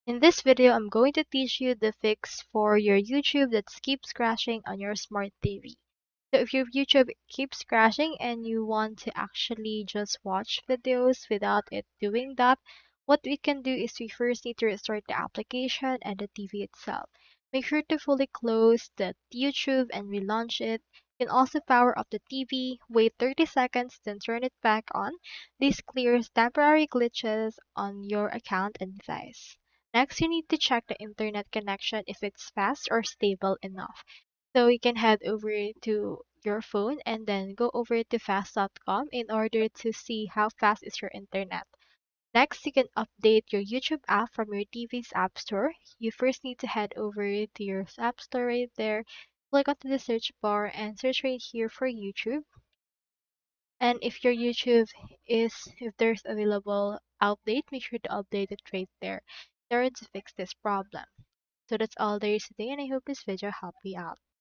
In this video, I'm going to teach you the fix for your YouTube that keeps crashing on your smart TV. So if your YouTube keeps crashing and you want to actually just watch videos without it doing that, what we can do is we first need to restart the application and the TV itself. Make sure to fully close the YouTube and relaunch it. You can also power up the TV, wait 30 seconds, then turn it back on. This clears temporary glitches on your account and device. Next, you need to check the internet connection if it's fast or stable enough. So you can head over to your phone and then go over to fast.com in order to see how fast is your internet. Next, you can update your YouTube app from your TV's App Store. You first need to head over to your App Store right there, click onto the search bar and search right here for YouTube. And if your YouTube if there's available update, make sure to update it right there in order to fix this problem. So that's all there is today, and I hope this video helped you out.